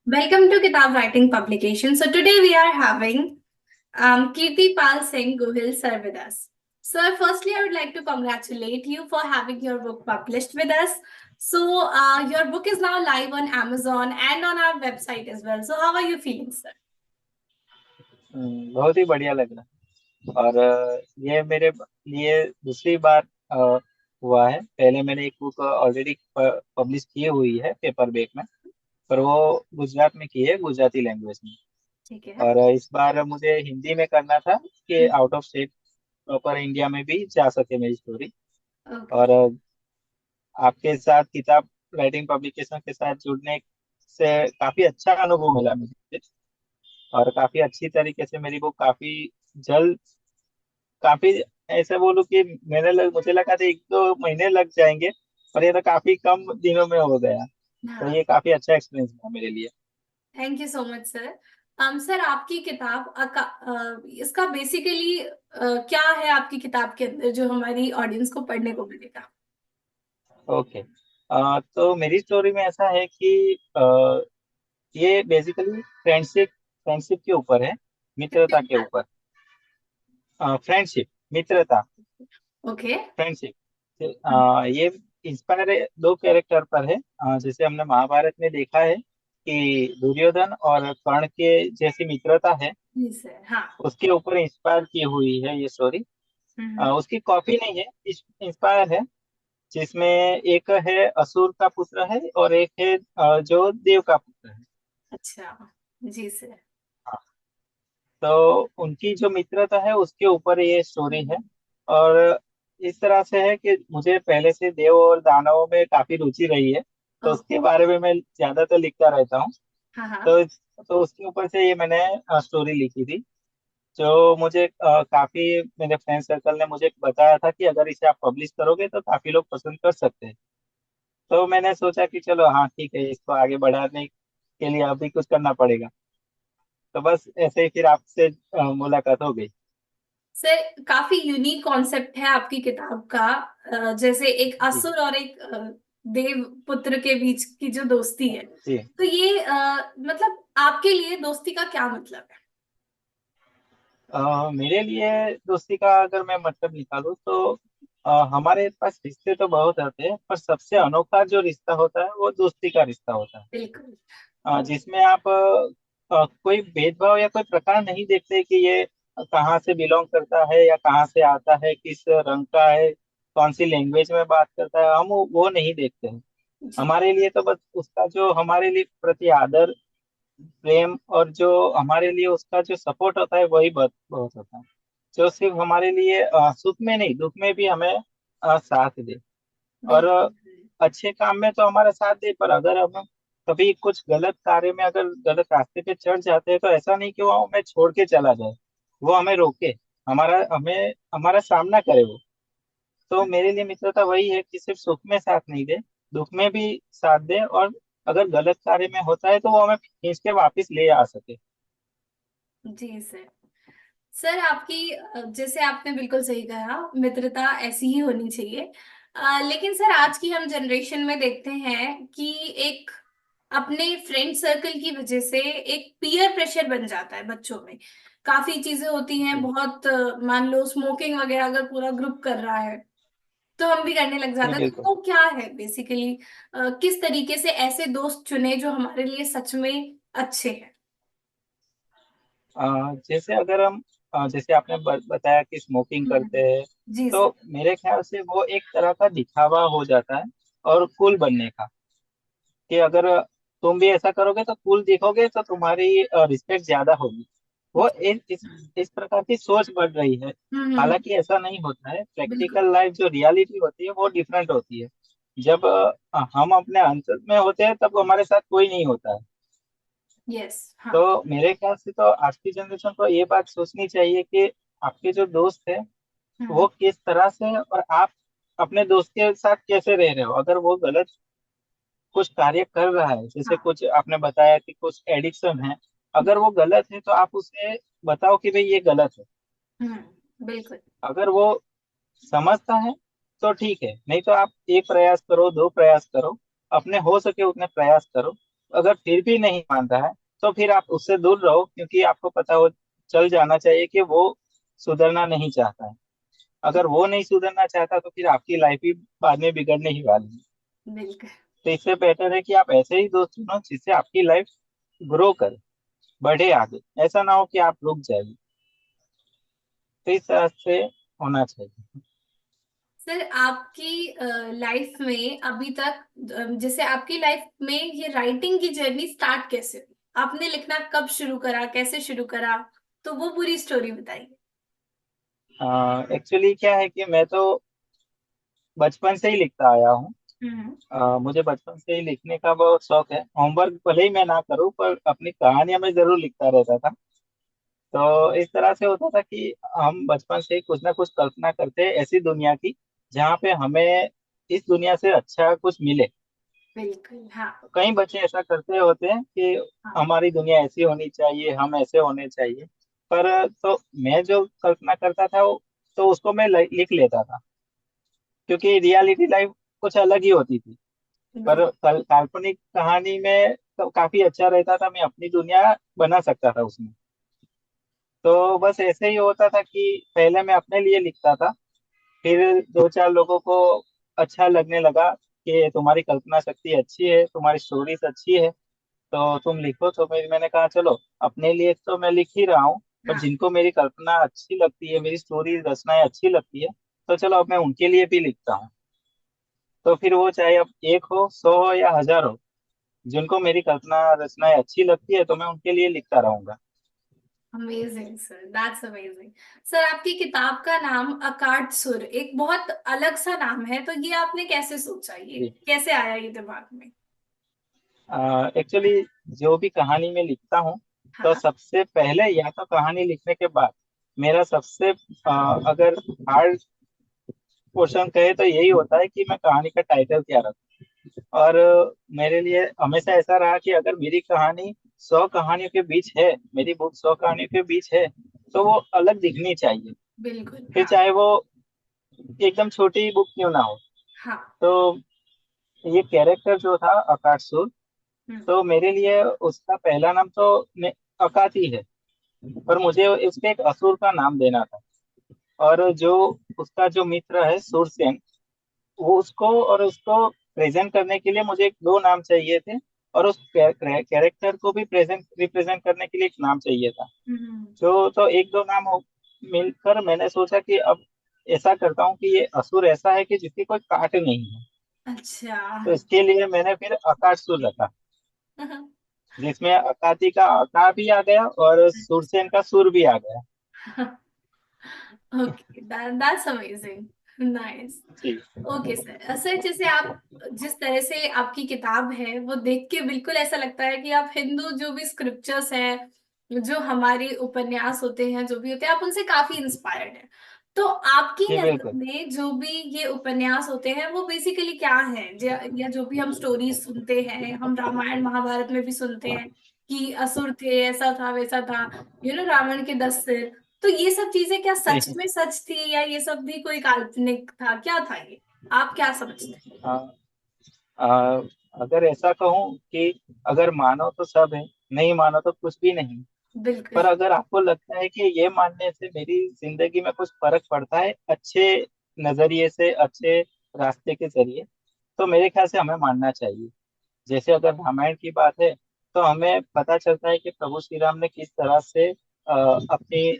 Welcome to Kitab Writing Publication. So today we are having Kirti Pal Singh Gohil sir with us. Sir, firstly, I would like to congratulate you for having your book published with us. So your book is now live on Amazon and on our website as well. So how are you feeling, sir? बहुत ही बढ़िया लग रहा है। और ये मेरे लिए दूसरी बार अ, हुआ है। पहले मैंने एक बुक ऑलरेडी पब्लिश की हुई है पेपर बैक में, पर वो गुजरात में की है, गुजराती लैंग्वेज में। ठीक है। और इस बार मुझे हिंदी में करना था कि out of state proper India में भी जा सके मेरी स्टोरी। ओके। और आपके साथ किताब राइटिंग पब्लिकेशन के साथ जुड़ने से काफी अच्छा अनुभव मिला मुझे। और काफी अच्छी तरीके से मेरी बुक काफी जल्द, काफी, ऐसे बोलूं कि मुझे लगा था 1-2 महीने लग जाएंगे, पर ये तो काफी कम दिनों में हो गया। तो हाँ। ये काफी अच्छा एक्सपीरियंस था मेरे लिए। Thank you so much sir. Sir आपकी किताब इसका बेसिकली क्या है आपकी किताब के अंदर जो हमारी ऑडियंस को पढ़ने को मिलेगा? ओके। तो मेरी स्टोरी में ऐसा है कि ये बेसिकली फ्रेंडशिप फ्रेंडशिप के ऊपर है, मित्रता के ऊपर। फ्रेंडशिप, मित्रता, ओके। फ्रेंडशिप। ये इंस्पायर है दो कैरेक्टर पर है। जैसे हमने महाभारत में देखा है कि दुर्योधन और कर्ण के जैसी मित्रता है, जी सर, हाँ। उसके ऊपर इंस्पायर की हुई है ये स्टोरी। हम्म। उसकी कॉपी नहीं है, इंस्पायर है। जिसमें एक है असुर का पुत्र है और एक है जो देव का पुत्र है। अच्छा। जी सर। हाँ, तो उनकी जो मित्रता है उसके ऊपर ये स्टोरी है। और इस तरह से है कि मुझे पहले से देव और दानवों में काफी रुचि रही है, तो ओ, उसके बारे में मैं ज्यादातर लिखता रहता हूँ। हाँ हाँ। तो उसके ऊपर से ये मैंने स्टोरी लिखी थी। जो मुझे काफी, मेरे फ्रेंड सर्कल ने मुझे बताया था कि अगर इसे आप पब्लिश करोगे तो काफी लोग पसंद कर सकते हैं। तो मैंने सोचा कि चलो हाँ ठीक है, इसको आगे बढ़ाने के लिए अभी कुछ करना पड़ेगा। तो बस ऐसे ही फिर आपसे मुलाकात हो गई। सर काफी यूनिक कॉन्सेप्ट है आपकी किताब का। जैसे एक जी असुर और एक देव पुत्र के बीच की जो दोस्ती है। जी। तो ये मतलब आपके लिए दोस्ती का क्या मतलब है? मेरे लिए दोस्ती का अगर मैं मतलब निकालूं तो हमारे पास रिश्ते तो बहुत होते हैं, पर सबसे अनोखा जो रिश्ता होता है वो दोस्ती का रिश्ता होता है। बिल्कुल। जिसमें आप कोई भेदभाव या कोई प्रकार नहीं देखते कि ये कहाँ से बिलोंग करता है या कहाँ से आता है, किस रंग का है, कौन सी लैंग्वेज में बात करता है, हम वो नहीं देखते हैं। जी। हमारे लिए तो बस उसका जो हमारे लिए प्रति आदर, प्रेम, और जो हमारे लिए उसका जो सपोर्ट होता है वही बहुत बहुत होता है। जो सिर्फ हमारे लिए सुख में नहीं दुख में भी हमें साथ दे। और बिल्कुल। अच्छे काम में तो हमारा साथ दे, पर अगर हम कभी कुछ गलत कार्य में, अगर गलत रास्ते पे चढ़ जाते हैं, तो ऐसा नहीं कि वो हमें छोड़ के चला जाए, वो हमें रोके, हमें हमारा सामना करे वो। तो मेरे लिए मित्रता वही है कि सिर्फ सुख में साथ नहीं दे, दुख में भी साथ दे, और अगर गलत कार्य में होता है तो वो हमें खींच के वापस ले आ सके। जी सर। सर आपकी जैसे आपने बिल्कुल सही कहा, मित्रता ऐसी ही होनी चाहिए। लेकिन सर आज की हम जनरेशन में देखते हैं कि एक अपने फ्रेंड सर्कल की वजह से एक पीयर प्रेशर बन जाता है बच्चों में। काफी चीजें होती हैं जी बहुत, मान लो स्मोकिंग वगैरह अगर पूरा ग्रुप कर रहा है तो हम भी करने लग जी जाते हैं। तो बिल्कुल। वो क्या है बेसिकली, किस तरीके से ऐसे दोस्त चुने जो हमारे लिए सच में अच्छे हैं? जैसे अगर हम जैसे आपने बताया कि स्मोकिंग करते हैं, जी तो सर। मेरे ख्याल से वो एक तरह का दिखावा हो जाता है, और कूल बनने का। कि अगर तुम भी ऐसा करोगे तो कूल दिखोगे, तो तुम्हारी रिस्पेक्ट ज्यादा होगी। वो इस प्रकार की सोच बढ़ रही है। हम्म। हालांकि ऐसा नहीं होता है, बिल्कुल। प्रैक्टिकल लाइफ जो रियलिटी होती है वो डिफरेंट होती है। जब हम अपने अंतर में होते हैं तब हमारे साथ कोई नहीं होता है। यस, हाँ। तो मेरे ख्याल से तो आज की जनरेशन को ये बात सोचनी चाहिए कि आपके जो दोस्त है वो हम्म। किस तरह से है, और आप अपने दोस्त के साथ कैसे रह रहे हो। अगर वो गलत कुछ कार्य कर रहा है, जैसे हाँ। कुछ आपने बताया कि कुछ एडिक्शन है, अगर वो गलत है तो आप उसे बताओ कि भाई ये गलत है। बिल्कुल। अगर वो समझता है तो ठीक है, नहीं तो आप एक प्रयास करो, दो प्रयास करो, अपने हो सके उतने प्रयास करो, अगर फिर भी नहीं मान रहा है तो फिर आप उससे दूर रहो, क्योंकि आपको पता हो, चल जाना चाहिए कि वो सुधरना नहीं चाहता है। अगर वो नहीं सुधरना चाहता तो फिर आपकी लाइफ ही बाद में बिगड़ने ही वाली है। बिल्कुल। तो इससे बेटर है कि आप ऐसे ही दोस्त चुनो जिससे आपकी लाइफ ग्रो करे, बढ़े आगे। ऐसा ना हो कि आप रुक जाइए। तो इस तरह से होना चाहिए। सर आपकी लाइफ में अभी तक जैसे आपकी लाइफ में ये राइटिंग की जर्नी स्टार्ट कैसे हुई? आपने लिखना कब शुरू करा, कैसे शुरू करा? तो वो पूरी स्टोरी बताइए। एक्चुअली क्या है कि मैं तो बचपन से ही लिखता आया हूँ। हम्म। मुझे बचपन से ही लिखने का बहुत शौक है। होमवर्क भले ही मैं ना करूँ पर अपनी कहानियां मैं जरूर लिखता रहता था। तो इस तरह से होता था कि हम बचपन से ही कुछ ना कुछ कल्पना करते हैं ऐसी दुनिया की जहाँ पे हमें इस दुनिया से अच्छा कुछ मिले। बिल्कुल हाँ। कई बच्चे ऐसा करते होते हैं कि हाँ। हमारी दुनिया ऐसी होनी चाहिए, हम ऐसे होने चाहिए। पर तो मैं जो कल्पना करता था वो, तो उसको मैं लिख लेता था, क्योंकि रियलिटी लाइफ कुछ अलग ही होती थी। पर बिल्कुल। काल्पनिक कहानी में तो काफी अच्छा रहता था, मैं अपनी दुनिया बना सकता था उसमें। तो बस ऐसे ही होता था कि पहले मैं अपने लिए लिखता था, फिर दो चार लोगों को अच्छा लगने लगा कि तुम्हारी कल्पना शक्ति अच्छी है, तुम्हारी स्टोरीज अच्छी है, तो तुम लिखो। तो मैंने कहा चलो, अपने लिए तो मैं लिख ही रहा हूँ, पर हाँ। जिनको मेरी कल्पना अच्छी लगती है, मेरी स्टोरी रचनाएं अच्छी लगती है, तो चलो अब मैं उनके लिए भी लिखता हूँ। तो फिर वो चाहे अब एक हो, 100 हो या 1000 हो, जिनको मेरी कल्पना रचनाएं अच्छी लगती है तो मैं उनके लिए लिखता रहूंगा। Amazing sir, that's amazing. Sir आपकी किताब का नाम अकाट सुर एक बहुत अलग सा नाम है, तो ये आपने कैसे सोचा, ये जी। कैसे आया ये दिमाग में? एक्चुअली जो भी कहानी में लिखता हूँ, तो हाँ। सबसे पहले या तो कहानी लिखने के बाद मेरा सबसे अगर हार्ड क्वेश्चन कहे तो यही होता है कि मैं कहानी का टाइटल क्या रखूं। और मेरे लिए हमेशा ऐसा रहा कि अगर मेरी कहानी 100 कहानियों के बीच है, मेरी बुक 100 कहानियों के बीच है, तो वो अलग दिखनी चाहिए। बिल्कुल फिर हाँ। चाहे वो एकदम छोटी बुक क्यों ना हो। हाँ। तो ये कैरेक्टर जो था अकाटसुर, हम्म। तो मेरे लिए उसका पहला नाम तो अकाती है, पर मुझे उसके एक असुर का नाम देना था। और जो उसका जो मित्र है सूरसेन, वो उसको प्रेजेंट करने के लिए मुझे एक दो नाम चाहिए थे। और उस कैरेक्टर को भी प्रेजेंट रिप्रेजेंट करने के लिए एक नाम चाहिए था। हम्म। जो तो एक दो नाम मिलकर मैंने सोचा कि अब ऐसा करता हूँ कि ये असुर ऐसा है कि जिसकी कोई काट नहीं है। अच्छा। तो इसके लिए मैंने फिर आकाशसुर रखा, जिसमें अकाती का आकार भी आ गया और सुरसेन का सुर भी आ गया। Okay, that's amazing. नाइस। जी। ओके सर, सर जैसे आप, जिस तरह से आपकी किताब है वो देख के बिल्कुल ऐसा लगता है कि आप हिंदू जो भी स्क्रिप्चर्स हैं, जो हमारे उपन्यास होते हैं, जो भी होते हैं, आप उनसे काफी इंस्पायर्ड हैं। तो आपकी जी नजर बिल्कुल। में जो भी ये उपन्यास होते हैं वो बेसिकली क्या है, या जो भी हम स्टोरीज सुनते हैं, हम रामायण महाभारत में भी सुनते हैं कि असुर थे, ऐसा था वैसा था, रावण के 10 सिर। तो ये सब चीजें क्या सच जी। में सच थी, या ये सब भी कोई काल्पनिक था, क्या था ये? आप क्या समझते हाँ, आ, अगर ऐसा कहूँ कि अगर मानो तो सब है, नहीं मानो तो कुछ भी नहीं। हैं? बिल्कुल। पर अगर आपको लगता है कि ये मानने से मेरी जिंदगी में कुछ फर्क पड़ता है अच्छे नजरिए से, अच्छे रास्ते के जरिए, तो मेरे ख्याल से हमें मानना चाहिए। जैसे अगर रामायण की बात है, तो हमें पता चलता है कि प्रभु श्री राम ने किस तरह से अपनी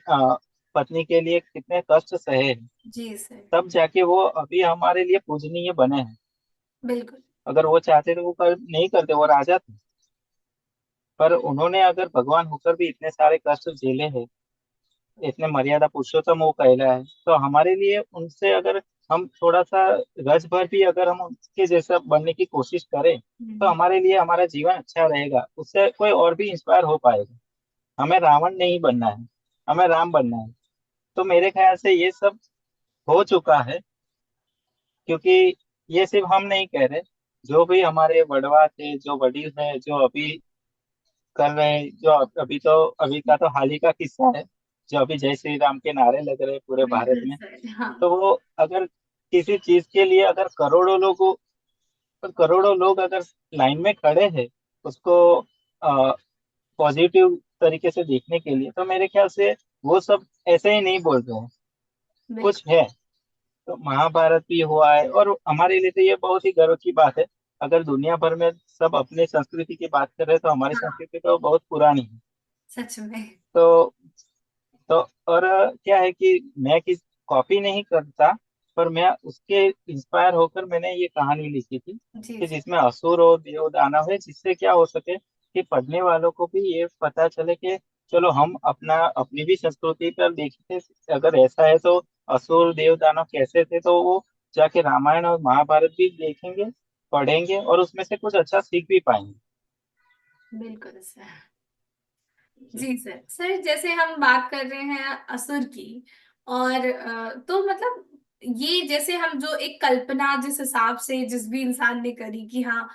पत्नी के लिए कितने कष्ट सहे हैं, जी सर। तब जाके वो अभी हमारे लिए पूजनीय बने हैं। बिल्कुल। अगर वो चाहते तो वो कर नहीं करते, वो राजा थे। पर उन्होंने अगर भगवान होकर भी इतने सारे कष्ट झेले हैं, इतने मर्यादा पुरुषोत्तम वो कहला है, तो हमारे लिए उनसे अगर हम थोड़ा सा रस भर भी अगर हम उनके जैसा बनने की कोशिश करें, तो हम्म। हमारे लिए हमारा जीवन अच्छा रहेगा, उससे कोई और भी इंस्पायर हो पाएगा। हमें रावण नहीं बनना है, हमें राम बनना है। तो मेरे ख्याल से ये सब हो चुका है, क्योंकि ये सिर्फ हम नहीं कह रहे, जो भी हमारे वड़वा थे, जो वडील हैं, जो अभी कर रहे हैं, जो अभी तो अभी का तो हाल ही का किस्सा है, जो अभी जय श्री राम के नारे लग रहे हैं पूरे भारत बिल्कुल में। सर हाँ। तो वो अगर किसी चीज के लिए अगर करोड़ों लोग अगर लाइन में खड़े हैं, उसको पॉजिटिव तरीके से देखने के लिए, तो मेरे ख्याल से वो सब ऐसे ही नहीं बोल रहे हैं, कुछ बिल्कुल। है। तो महाभारत भी हुआ है, और हमारे लिए तो ये बहुत ही गर्व की बात है। अगर दुनिया भर में सब अपने संस्कृति की बात कर रहे हैं, तो हमारी हाँ, संस्कृति तो बहुत पुरानी है। सच में। तो तो और क्या है कि मैं किस कॉपी नहीं करता, पर मैं उसके इंस्पायर होकर मैंने ये कहानी लिखी थी, जी कि सर। जिसमें असुर और देव दानव है, जिससे क्या हो सके कि पढ़ने वालों को भी ये पता चले कि चलो हम अपना अपनी भी संस्कृति पर देखते, अगर ऐसा है तो असुर देव दानव कैसे थे, तो वो जाके रामायण और महाभारत भी देखेंगे, पढ़ेंगे, और उसमें से कुछ अच्छा सीख भी पाएंगे। बिल्कुल सर। जी सर। सर जैसे हम बात कर रहे हैं असुर की, और तो मतलब ये जैसे हम जो एक कल्पना जिस हिसाब से जिस भी इंसान ने करी कि हाँ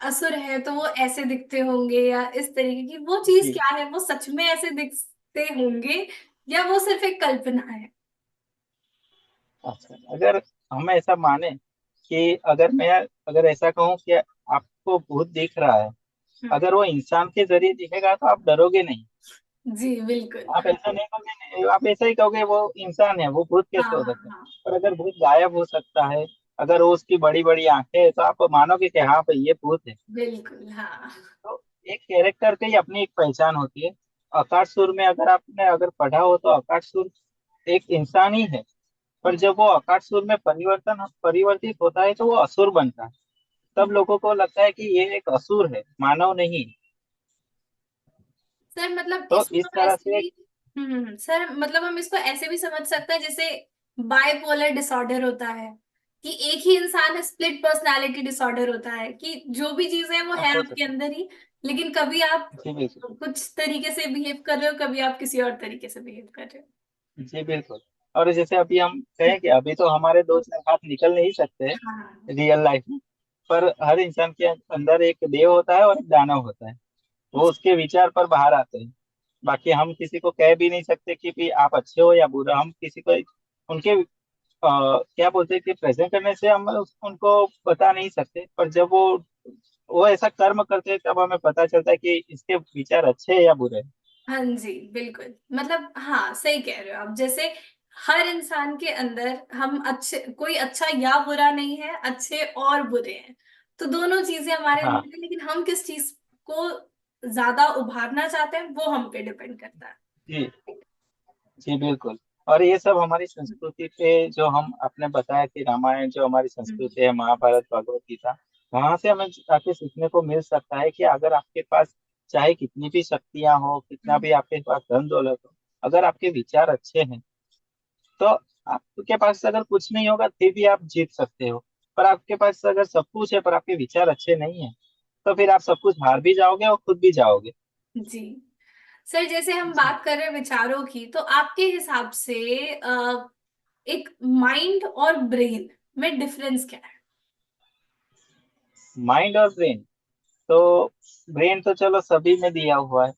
असुर है तो वो ऐसे दिखते होंगे या इस तरीके की, वो चीज जी। क्या है, वो सच में ऐसे दिखते होंगे या वो सिर्फ एक कल्पना है? अच्छा, अगर हम ऐसा माने कि अगर ऐसा कहूँ कि आपको भूत दिख रहा है, हम्म। अगर वो इंसान के जरिए दिखेगा तो आप डरोगे नहीं। जी बिल्कुल। आप ऐसा नहीं कहोगे, नहीं, आप ऐसा ही कहोगे वो इंसान है, वो भूत हाँ कैसे हो हाँ सकता है। हाँ। और अगर भूत गायब हो सकता है, अगर वो उसकी बड़ी बड़ी आंखें हैं, तो आप मानोगे कि हाँ भाई ये भूत है। बिल्कुल हाँ। तो एक कैरेक्टर की अपनी एक पहचान होती है। अकासुर में अगर आपने अगर पढ़ा हो, तो अकासुर एक इंसान ही है, पर जब वो अकासुर में परिवर्तित होता है, तो वो असुर बनता है। तब लोगों को लगता है कि ये एक असुर है, मानव नहीं। सर मतलब तो इसको इस हम तरह ऐसे से। भी, सर मतलब हम इसको ऐसे भी समझ सकते हैं जैसे बाइपोलर डिसऑर्डर होता है, कि एक ही इंसान है, स्प्लिट पर्सनालिटी डिसऑर्डर होता है कि जो भी चीजें हैं वो है हो आपके सकता अंदर ही, लेकिन कभी आप है। जी बिल्कुल। कुछ तरीके से बिहेव कर रहे हो, कभी आप किसी और तरीके से बिहेव कर रहे जी बिल्कुल। और जैसे अभी हम कहें कि अभी तो हमारे दो चार हाथ निकल नहीं सकते हो। हाँ। रियल लाइफ में, पर हर इंसान के अंदर एक देव होता है और एक दानव होता है। वो उसके विचार पर बाहर आते हैं। बाकी हम किसी को कह भी नहीं सकते कि भी आप अच्छे हो या बुरा, हम किसी को उनके क्या बोलते हैं कि प्रेजेंट करने से हम उनको बता नहीं सकते, पर जब वो ऐसा कर्म करते हैं, तब हमें पता चलता है कि इसके विचार अच्छे हैं या बुरे हैं। हाँ जी बिल्कुल, मतलब हाँ सही कह रहे हो आप, जैसे हर इंसान के अंदर हम अच्छे, कोई अच्छा या बुरा नहीं है, अच्छे और बुरे हैं, तो दोनों चीजें हमारे हाँ। अंदर है, लेकिन हम किस चीज को ज्यादा उभारना चाहते हैं वो हम पे डिपेंड करता है। जी। जी बिल्कुल। और ये सब हमारी संस्कृति पे, जो हम आपने बताया कि रामायण जो हमारी हम्म। संस्कृति है, महाभारत, भगवत गीता, वहां से हमें काफी सीखने को मिल सकता है कि अगर आपके पास चाहे कितनी भी शक्तियां हो, कितना हम्म। भी आपके पास धन दौलत हो, अगर आपके विचार अच्छे हैं, तो आपके पास अगर कुछ नहीं होगा फिर भी आप जीत सकते हो। पर आपके पास अगर सब कुछ है, पर आपके विचार अच्छे नहीं है, तो फिर आप सब कुछ हार भी जाओगे और खुद भी जाओगे। जी सर, जैसे हम जी। बात कर रहे हैं विचारों की, तो आपके हिसाब से एक माइंड और ब्रेन में डिफरेंस क्या माइंड और ब्रेन, तो ब्रेन तो चलो सभी में दिया हुआ है।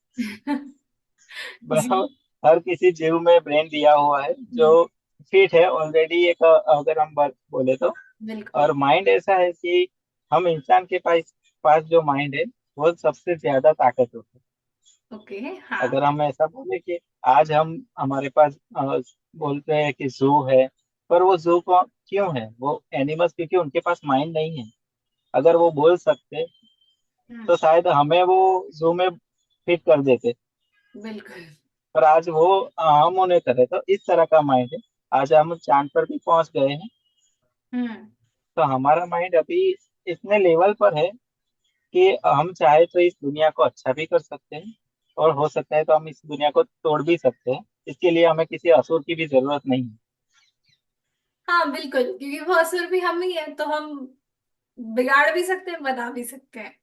है? जी। मतलब हर किसी जीव में ब्रेन दिया हुआ है, जो हम्म। फिट है ऑलरेडी, एक अगर हम बात बोले तो। बिल्कुल। और माइंड ऐसा है कि हम इंसान के पास पास जो माइंड है, वो सबसे ज्यादा ताकतवर है। ओके। हाँ। अगर हम ऐसा बोले कि आज हम हमारे पास बोलते हैं कि जू है, पर वो जू को क्यों है, वो एनिमल्स क्योंकि उनके पास माइंड नहीं है। अगर वो बोल सकते, हम्म। तो शायद हमें वो जू में फिट कर देते। बिल्कुल। पर आज वो हम उन्हें करे, तो इस तरह का माइंड है। आज हम चांद पर भी पहुंच गए हैं। हम्म। तो हमारा माइंड अभी इतने लेवल पर है कि हम चाहे तो इस दुनिया को अच्छा भी कर सकते हैं, और हो सकता है तो हम इस दुनिया को तोड़ भी सकते हैं। इसके लिए हमें किसी असुर की भी जरूरत नहीं हाँ बिल्कुल, क्योंकि वो असुर भी हम ही है, तो हम बिगाड़ भी सकते हैं, बना भी सकते हैं।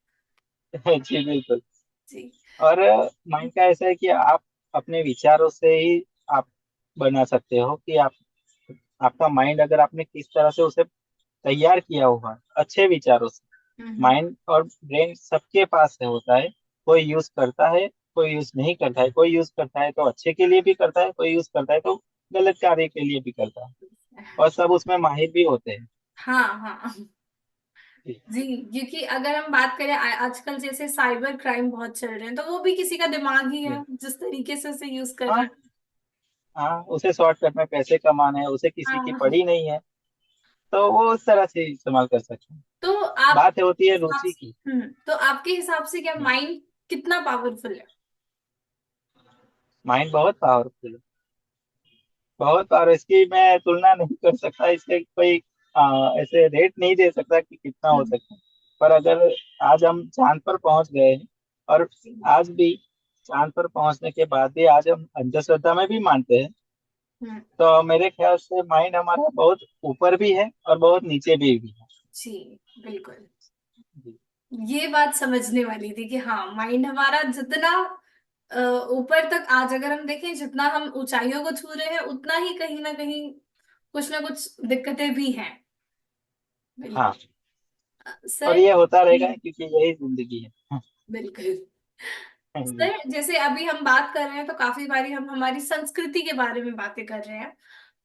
है। जी बिल्कुल। जी। और माइंड का ऐसा है कि आप अपने विचारों से ही आप बना सकते हो कि आप आपका माइंड अगर आपने किस तरह से उसे तैयार किया हुआ है, अच्छे विचारों से। हम्म। माइंड और ब्रेन सबके पास है, होता है। कोई यूज करता है, कोई यूज नहीं करता है। कोई यूज करता है तो अच्छे के लिए भी करता है, कोई यूज करता है तो गलत कार्य के लिए भी करता है। और सब उसमें माहिर भी होते हैं। हाँ हाँ। जी जी, क्योंकि अगर हम बात करें आजकल जैसे साइबर क्राइम बहुत चल रहे हैं, तो वो भी किसी का दिमाग ही है जी। जिस तरीके से उसे यूज कर रहा हाँ है। हाँ, उसे शॉर्टकट में पैसे कमाने हैं, उसे किसी की हाँ। पड़ी नहीं है, तो वो उस तरह से इस्तेमाल कर सकते हैं। तो आप बात होती है हिसाब रुचि की। से तो आपके हिसाब से क्या माइंड कितना पावरफुल है? माइंड बहुत पावरफुल है, बहुत, और इसकी मैं तुलना नहीं कर सकता, इसके कोई ऐसे रेट नहीं दे सकता कि कितना हो हम्म। सकता है। पर अगर आज हम चांद पर पहुंच गए हैं, और आज भी चांद पर पहुंचने के बाद भी आज हम अंधश्रद्धा में भी मानते हैं, हम्म। तो मेरे ख्याल से माइंड हमारा बहुत ऊपर भी है और बहुत नीचे भी है। जी, बिल्कुल। जी ये बात समझने वाली थी कि हाँ, माइंड हमारा जितना अ, ऊपर तक, आज अगर हम देखें जितना हम ऊंचाइयों को छू रहे हैं, उतना ही कहीं ना कहीं कुछ ना कुछ दिक्कतें भी हैं। बिल्कुल। हाँ, और सर। ये होता रहेगा क्योंकि यही जिंदगी है। बिल्कुल। जी सर, जैसे अभी हम बात कर रहे हैं तो काफी बारी हम हमारी संस्कृति के बारे में बातें कर रहे हैं।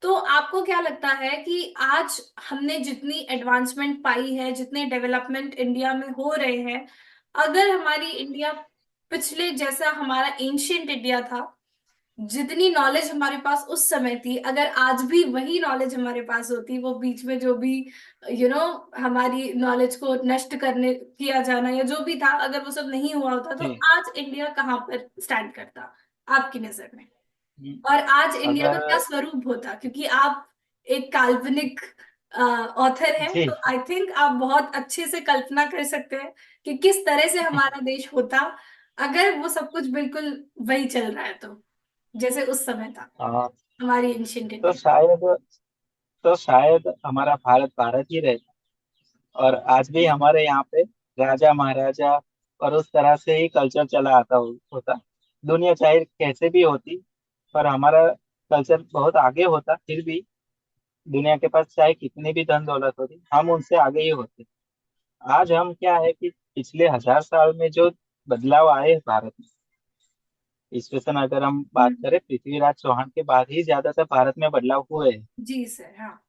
तो आपको क्या लगता है कि आज हमने जितनी एडवांसमेंट पाई है, जितने डेवलपमेंट इंडिया में हो रहे हैं, अगर हमारी इंडिया पिछले जैसा हमारा एंशियंट इंडिया था, जितनी नॉलेज हमारे पास उस समय थी, अगर आज भी वही नॉलेज हमारे पास होती, वो बीच में जो भी हमारी नॉलेज को नष्ट करने किया जाना या जो भी था, अगर वो सब नहीं हुआ होता, तो जी। आज इंडिया कहाँ पर स्टैंड करता आपकी नजर में? हम्म, और आज इंडिया का क्या अगर स्वरूप होता? क्योंकि आप एक काल्पनिक ऑथर हैं, तो जी आई थिंक आप बहुत अच्छे से कल्पना कर सकते हैं कि किस तरह से हमारा देश होता अगर वो सब कुछ बिल्कुल वही चल रहा है, तो जैसे उस समय था हाँ, हमारी एंशियंट तो इंडिया। शायद तो शायद हमारा भारत भारत ही रहे, और आज भी हमारे यहाँ पे राजा महाराजा और उस तरह से ही कल्चर चला आता होता। दुनिया चाहे कैसे भी होती, पर हमारा कल्चर बहुत आगे होता, फिर भी दुनिया के पास चाहे कितनी भी धन दौलत होती, हम उनसे आगे ही होते। आज हम क्या है कि पिछले 1000 साल में जो बदलाव आए हैं भारत में, स्पेशल अगर हम बात हम्म। करें पृथ्वीराज चौहान के बाद ही ज्यादातर भारत में बदलाव हुए हैं। जी सर, हाँ।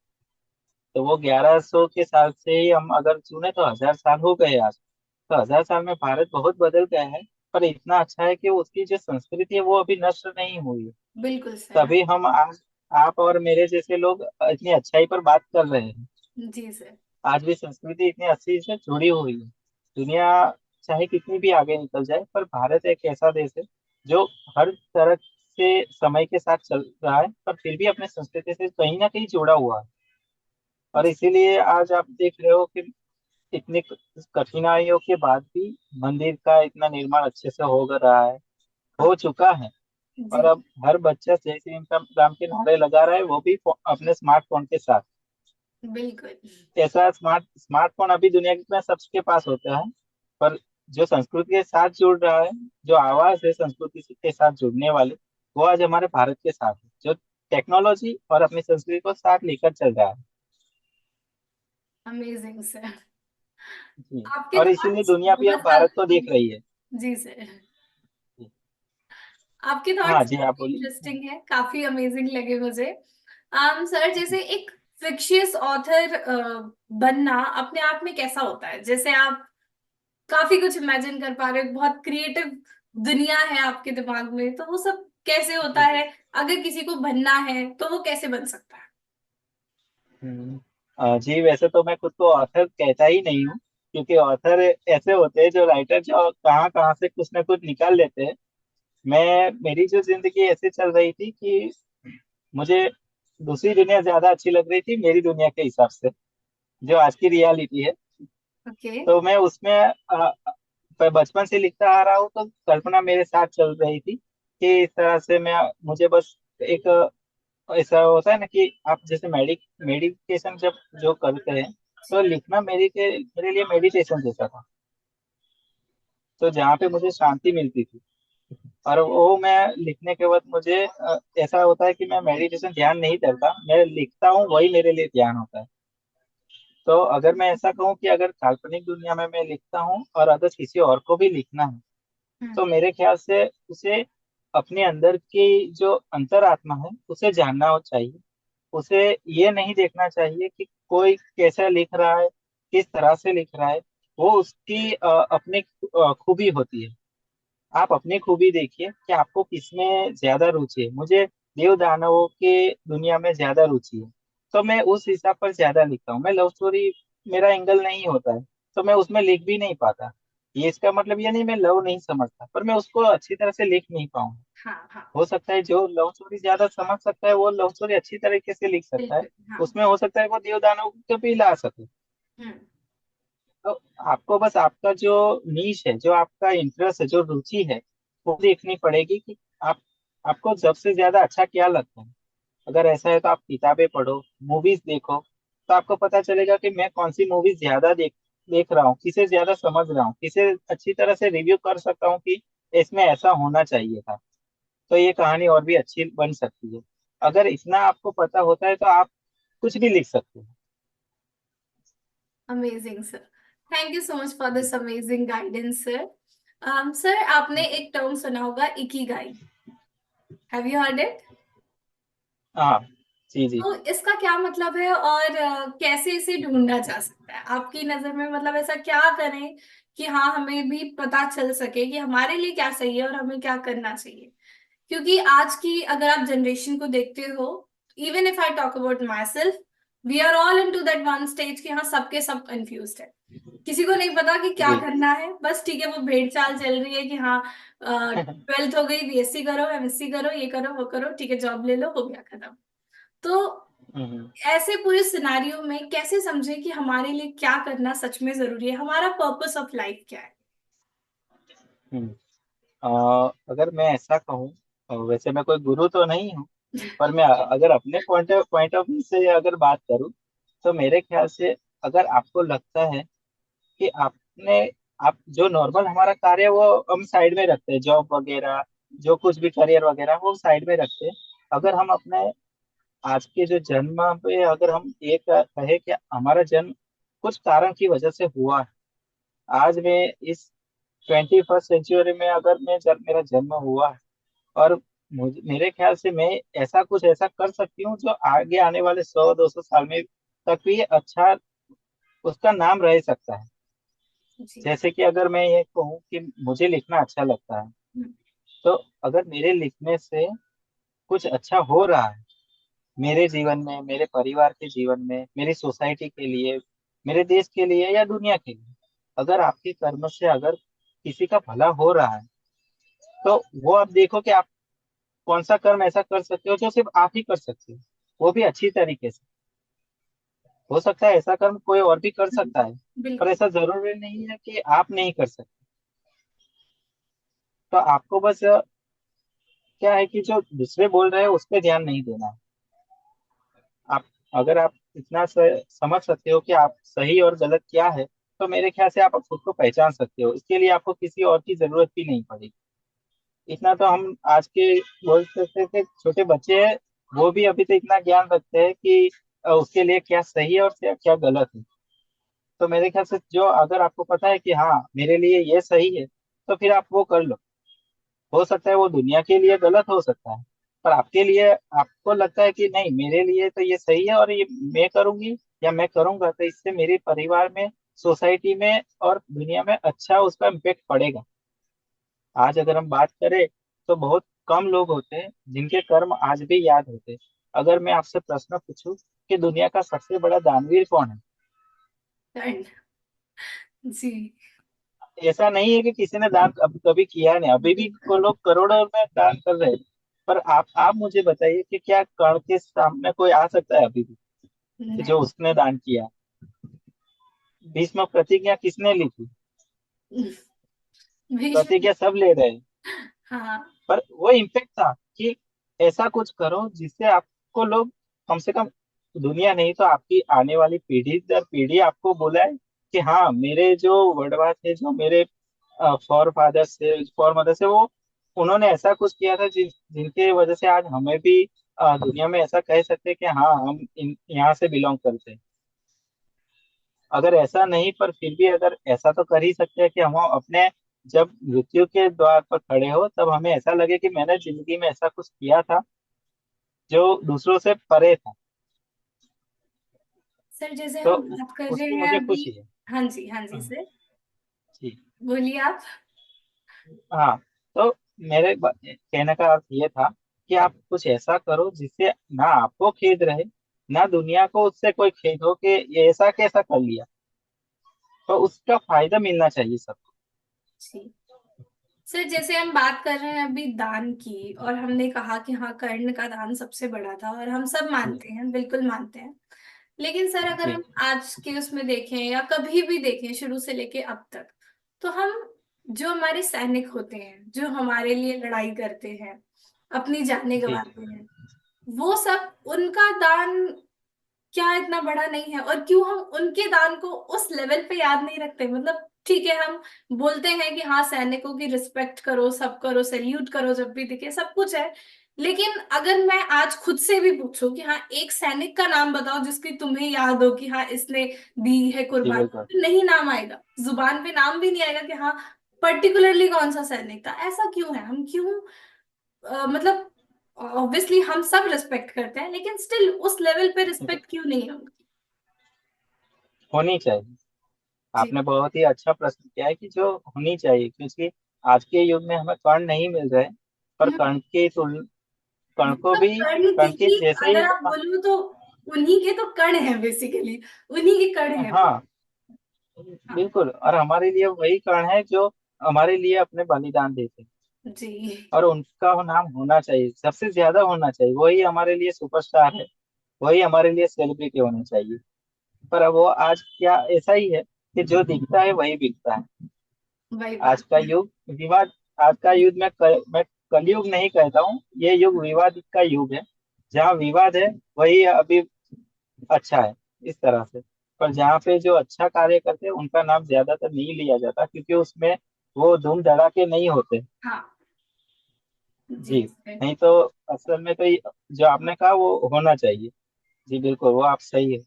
तो वो 1100 के साल से ही हम अगर सुने तो 1000 साल हो गए आज। तो 1000 साल में भारत बहुत बदल गया है, पर इतना अच्छा है कि उसकी जो संस्कृति है वो अभी नष्ट नहीं हुई है। बिल्कुल सर, हाँ। तभी हम आज, आप और मेरे जैसे लोग इतनी अच्छाई पर बात कर रहे हैं। जी सर। आज भी संस्कृति इतनी अच्छी से जुड़ी हुई है। दुनिया चाहे कितनी भी आगे निकल जाए, पर भारत एक ऐसा देश है जो हर तरह से समय के साथ चल रहा है, पर फिर भी अपने संस्कृति से कहीं ना कहीं जुड़ा हुआ है। और इसीलिए आज आप देख रहे हो कि इतनी कठिनाइयों के बाद भी मंदिर का इतना निर्माण अच्छे से हो रहा है, हो चुका है। और जी, अब हर बच्चा जय श्री राम के नारे लगा रहा है, वो भी अपने स्मार्टफोन के साथ। बिल्कुल। ऐसा स्मार्टफोन अभी दुनिया में सबके पास होता है, पर जो संस्कृति के साथ जुड़ रहा है, जो आवाज है संस्कृति के साथ जुड़ने वाले, वो आज हमारे भारत के साथ है, जो टेक्नोलॉजी और अपनी संस्कृति को साथ लेकर चल रहा है। Amazing sir. जी। आपके और इसीलिए थॉट्स दुनिया भी अब बहुत भारत को ज्यादा। देख रही है। जी सर। आपके हाँ थॉट्स जी, आप काफी बोलिए। इंटरेस्टिंग है, काफी अमेजिंग लगे मुझे। सर, जैसे एक फिक्शियस ऑथर बनना अपने आप में कैसा होता है? जैसे आप काफी कुछ इमेजिन कर पा रहे हो, बहुत क्रिएटिव दुनिया है आपके दिमाग में, तो वो सब कैसे होता जी। है? अगर किसी को बनना है तो वो कैसे बन सकता है? जी, वैसे तो मैं खुद को ऑथर कहता ही नहीं हूँ, क्योंकि ऑथर ऐसे होते हैं जो राइटर जो कहाँ कहाँ से कुछ ना कुछ निकाल लेते हैं। मेरी जो जिंदगी ऐसे चल रही थी कि मुझे दूसरी दुनिया ज्यादा अच्छी लग रही थी मेरी दुनिया के हिसाब से, जो आज की रियलिटी है। ओके। तो मैं उसमें पर बचपन से लिखता आ रहा हूँ, तो कल्पना मेरे साथ चल रही थी कि इस तरह से मैं, मुझे बस एक ऐसा होता है ना कि आप जैसे मेडिटेशन जब जो करते हैं, तो लिखना मेरे लिए मेडिटेशन जैसा था। तो जहाँ पे मुझे शांति मिलती थी, और वो मैं लिखने के बाद मुझे ऐसा होता है कि मैं मेडिटेशन ध्यान नहीं करता, मैं लिखता हूँ, वही मेरे लिए ध्यान होता है। तो अगर मैं ऐसा कहूँ कि अगर काल्पनिक दुनिया में मैं लिखता हूँ और अगर किसी और को भी लिखना है, हम्म। तो मेरे ख्याल से उसे अपने अंदर की जो अंतरात्मा है उसे जानना चाहिए। उसे ये नहीं देखना चाहिए कि कोई कैसा लिख रहा है, किस तरह से लिख रहा है, वो उसकी अपनी खूबी होती है। आप अपनी खूबी देखिए कि आपको किसमें ज्यादा रुचि है। मुझे देव दानवों के दुनिया में ज्यादा रुचि है, तो मैं उस हिसाब पर ज्यादा लिखता हूँ। मैं लव स्टोरी, मेरा एंगल नहीं होता है, तो मैं उसमें लिख भी नहीं पाता। ये इसका मतलब ये नहीं मैं लव नहीं समझता, पर मैं उसको अच्छी तरह से लिख नहीं पाऊँ। हाँ हाँ। हो सकता है जो लव स्टोरी ज्यादा समझ सकता है वो लव स्टोरी अच्छी तरीके से लिख सकता है। बिल्कुल हाँ। उसमें हो सकता है वो देव दानव को भी ला सके। हम्म। तो आपको बस आपका जो नीश है, जो आपका इंटरेस्ट है, जो रुचि है, वो देखनी पड़ेगी कि आप आपको सबसे ज्यादा अच्छा क्या लगता है। अगर ऐसा है तो आप किताबें पढ़ो, मूवीज देखो, तो आपको पता चलेगा कि मैं कौन सी मूवीज ज्यादा देख रहा हूँ, किसे ज्यादा समझ रहा हूँ, किसे अच्छी तरह से रिव्यू कर सकता हूँ कि इसमें ऐसा होना चाहिए था, तो ये कहानी और भी अच्छी बन सकती है। अगर इतना आपको पता होता है तो आप कुछ भी लिख सकते हो। Amazing sir. Thank you so much for this amazing guidance sir. Sir आपने एक टर्म सुना होगा Ikigai. Have you heard it? हाँ जी जी। तो इसका क्या मतलब है और कैसे इसे ढूंढा जा सकता है आपकी नजर में? मतलब ऐसा क्या करें कि हाँ हमें भी पता चल सके कि हमारे लिए क्या सही है और हमें क्या करना चाहिए? क्योंकि आज की अगर आप जनरेशन को देखते हो, even if I talk about myself, we are all into that one stage कि हाँ सबके सब कंफ्यूज है। किसी को नहीं पता कि क्या जी। करना है, बस ठीक है वो भेड़ चाल चल रही है कि हाँ 12th हो गई, बीएससी करो, एमएससी करो, ये करो वो करो, ठीक है जॉब ले लो, हो गया खत्म। तो हम्म। ऐसे पूरे सिनारियो में कैसे समझे कि हमारे लिए क्या करना सच में जरूरी है, हमारा पर्पस ऑफ लाइफ क्या है? हम्म। अगर मैं ऐसा कहूँ, वैसे मैं कोई गुरु तो नहीं हूँ, पर मैं अगर अपने पॉइंट ऑफ व्यू से अगर बात करूँ, तो मेरे ख्याल से अगर आपको लगता है कि आपने आप जो नॉर्मल हमारा कार्य है वो हम साइड में रखते हैं, जॉब वगैरह, जो कुछ भी करियर वगैरह वो साइड में रखते हैं। अगर हम अपने आज के जो जन्म पे अगर हम ये कहे कि हमारा जन्म कुछ कारण की वजह से हुआ है, आज मैं इस 21st सेंचुरी में अगर मेरा जन्म हुआ है, और मुझे मेरे ख्याल से मैं ऐसा कुछ ऐसा कर सकती हूँ जो आगे आने वाले 100-200 साल में तक भी अच्छा उसका नाम रह सकता है। जी। जैसे कि अगर मैं ये कहूँ कि मुझे लिखना अच्छा लगता है, हम्म। तो अगर मेरे लिखने से कुछ अच्छा हो रहा है मेरे जीवन में, मेरे परिवार के जीवन में, मेरी सोसाइटी के लिए, मेरे देश के लिए या दुनिया के लिए, अगर आपके कर्म से अगर किसी का भला हो रहा है, तो वो आप देखो कि आप कौन सा कर्म ऐसा कर सकते हो जो सिर्फ आप ही कर सकते हो, वो भी अच्छी तरीके से। हो सकता है ऐसा कर्म कोई और भी कर सकता है, पर बिल्कुल। ऐसा जरूरी नहीं है कि आप नहीं कर सकते। तो आपको बस क्या है कि जो दूसरे बोल रहे हैं उस पर ध्यान नहीं देना है। आप अगर आप इतना समझ सकते हो कि आप सही और गलत क्या है, तो मेरे ख्याल से आप खुद को पहचान सकते हो। इसके लिए आपको किसी और की जरूरत भी नहीं पड़ेगी। इतना तो हम आज के बोल सकते थे, छोटे बच्चे हैं, वो भी अभी तो इतना ज्ञान रखते हैं कि उसके लिए क्या सही है और क्या क्या गलत है। तो मेरे ख्याल से जो अगर आपको पता है कि हाँ मेरे लिए ये सही है, तो फिर आप वो कर लो। हो सकता है वो दुनिया के लिए गलत हो सकता है, पर आपके लिए आपको लगता है कि नहीं मेरे लिए तो ये सही है और ये मैं करूंगी या मैं करूंगा तो इससे मेरे परिवार में, सोसाइटी में और दुनिया में अच्छा उसका इम्पेक्ट पड़ेगा। आज अगर हम बात करें तो बहुत कम लोग होते हैं जिनके कर्म आज भी याद होते हैं। अगर मैं आपसे प्रश्न पूछूं कि दुनिया का सबसे बड़ा दानवीर कौन है, Done. जी। ऐसा नहीं है कि किसी ने दान कभी किया नहीं, अभी भी को लोग करोड़ों में दान कर रहे हैं। पर आप मुझे बताइए कि क्या कर्ण के सामने कोई आ सकता है अभी भी कि जो नहीं। उसने दान किया। भीष्म प्रतिज्ञा किसने ली थी? भीष्म। प्रतिज्ञा सब ले रहे हैं, हाँ। पर वो इम्पेक्ट था कि ऐसा कुछ करो जिससे आपको लोग, कम से कम दुनिया नहीं तो आपकी आने वाली पीढ़ी दर पीढ़ी आपको बुलाए कि हाँ मेरे जो वडवा थे, जो मेरे फॉर फादर से, फॉर मदर से, वो उन्होंने ऐसा कुछ किया था जिनके वजह से आज हमें भी दुनिया में ऐसा कह सकते हैं कि हाँ हम यहाँ से बिलोंग करते हैं। अगर ऐसा नहीं, पर फिर भी अगर ऐसा तो कर ही सकते हैं कि हम अपने जब मृत्यु के द्वार पर खड़े हो तब हमें ऐसा लगे कि मैंने जिंदगी में ऐसा कुछ किया था जो दूसरों से परे था। सर जैसे तो हम बात कर रहे उसकी हैं मुझे अभी। खुशी है। हाँ जी हाँ, सर, जी। बोलिए आप। हाँ, तो कहने का अर्थ ये था कि आप कुछ ऐसा करो जिससे ना आपको खेद रहे, ना दुनिया को उससे कोई खेद हो कि ये ऐसा कैसा कर लिया। तो उसका फायदा मिलना चाहिए सबको। जी सर, जैसे हम बात कर रहे हैं अभी दान की, और हमने कहा कि हाँ कर्ण का दान सबसे बड़ा था, और हम सब जी। मानते हैं, बिल्कुल मानते हैं। लेकिन सर अगर जी। हम आज के उसमें देखें या कभी भी देखें शुरू से लेके अब तक, तो हम जो हमारे सैनिक होते हैं जो हमारे लिए लड़ाई करते हैं, अपनी जानें जी। गंवाते हैं, वो सब उनका दान क्या इतना बड़ा नहीं है? और क्यों हम उनके दान को उस लेवल पे याद नहीं रखते? मतलब ठीक है, हम बोलते हैं कि हाँ सैनिकों की रिस्पेक्ट करो, सब करो, सैल्यूट करो जब भी दिखे, सब कुछ है। लेकिन अगर मैं आज खुद से भी पूछूं कि हाँ एक सैनिक का नाम बताओ जिसकी तुम्हें याद हो कि हाँ इसने दी है जी कुर्बानी, बिल्कुल। तो नहीं नाम आएगा, जुबान पे नाम भी नहीं आएगा कि हाँ पर्टिकुलरली कौन सा सैनिक था। ऐसा क्यों है? हम क्यों मतलब ऑब्वियसली हम सब रिस्पेक्ट करते हैं, लेकिन स्टिल उस लेवल पे रिस्पेक्ट क्यों नहीं है? होनी चाहिए। जी, आपने बहुत ही अच्छा प्रश्न किया है कि जो होनी चाहिए, क्योंकि आज के युग में हमें कर्ण नहीं मिल रहे, पर हम्म, कर्ण वो को तो भी कर्ण कर्ण की की, जैसे अगर ही। आप बोलो तो उन्हीं के तो कर्ण है बेसिकली, उन्हीं के कर्ण है वो। हाँ, हाँ बिल्कुल। और हमारे लिए वही कर्ण है जो हमारे लिए अपने बलिदान देते हैं। जी, और उनका वो नाम होना चाहिए, सबसे ज्यादा होना चाहिए। वही हमारे लिए सुपरस्टार है, वही हमारे लिए सेलिब्रिटी होने चाहिए। पर अब वो आज क्या ऐसा ही है कि जो दिखता है वही बिकता है। वही आज बात का है। युग विवाद, आज का युग मैं कलयुग नहीं कहता हूँ, ये युग विवाद का युग है। जहाँ विवाद है वही अभी अच्छा है, इस तरह से। पर जहाँ पे जो अच्छा कार्य करते हैं उनका नाम ज्यादातर नहीं लिया जाता, क्योंकि उसमें वो धूम धड़ाके नहीं होते। हाँ जी जी। सर। नहीं तो असल में तो जो आपने कहा वो होना चाहिए। जी बिल्कुल, वो आप सही है।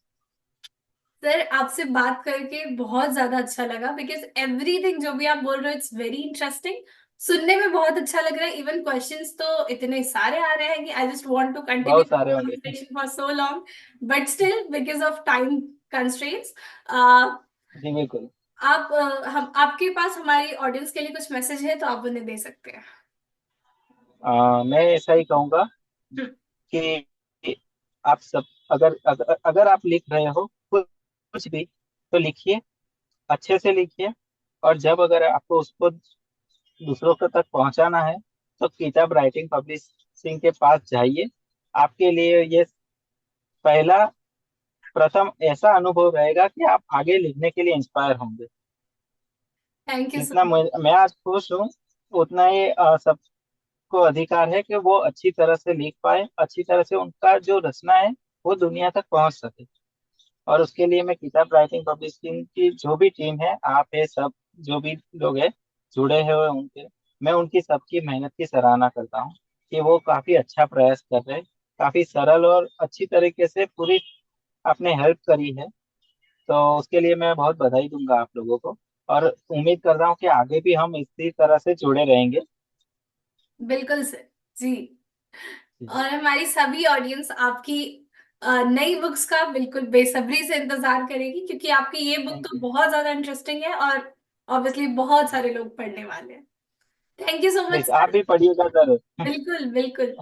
सर आपसे बात करके बहुत ज्यादा अच्छा लगा, बिकॉज एवरीथिंग जो भी आप बोल रहे हो इट्स वेरी इंटरेस्टिंग, सुनने में बहुत अच्छा लग रहा है। इवन क्वेश्चंस तो इतने सारे आ रहे हैं कि I just want to continue बहुत सारे होंगे। Conversation for so long, but still because of time constraints, जी बिल्कुल। आप हम आपके पास हमारी ऑडियंस के लिए कुछ मैसेज है तो आप उन्हें दे सकते हैं। मैं ऐसा ही कहूंगा हम्म, कि आप सब, अगर आप लिख रहे हो कुछ भी, तो लिखिए, अच्छे से लिखिए। और जब अगर आपको उसको दूसरों के तक पहुंचाना है, तो किताब राइटिंग पब्लिशिंग के पास जाइए। आपके लिए ये पहला प्रथम ऐसा अनुभव रहेगा कि आप आगे लिखने के लिए इंस्पायर होंगे। थैंक यू सो जितना मच। मैं आज खुश हूँ, उतना ही सबको अधिकार है कि वो अच्छी तरह से लिख पाए, अच्छी तरह से उनका जो रचना है वो दुनिया तक पहुंच सके। और उसके लिए मैं किताब राइटिंग पब्लिशिंग की जो भी टीम है, आप है सब, जो भी लोग हैं जुड़े हुए उनके, मैं उनकी सबकी मेहनत की सराहना करता हूँ कि वो काफी अच्छा प्रयास कर रहे हैं। काफी सरल और अच्छी तरीके से पूरी आपने हेल्प करी है। तो उसके लिए मैं बहुत बधाई दूंगा आप लोगों को। और उम्मीद कर रहा हूँ कि आगे भी हम इसी तरह से जुड़े रहेंगे। बिल्कुल सर जी। और हमारी सभी ऑडियंस आपकी नई बुक्स का बिल्कुल बेसब्री से इंतजार करेगी, क्योंकि आपकी ये बुक थैंक तो यू। बहुत ज्यादा इंटरेस्टिंग है, और ऑब्वियसली बहुत सारे लोग पढ़ने वाले हैं। Thank you so much please आप सर। भी पढ़िएगा जरूर। बिल्कुल बिल्कुल।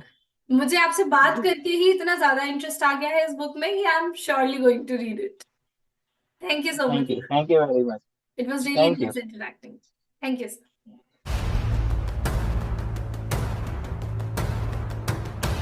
मुझे आपसे बात करके ही इतना ज्यादा इंटरेस्ट आ गया है इस बुक में कि I am surely going to read it. Thank you so much sir. Thank you very much. It was really thank you. Nice interacting. Thank you sir.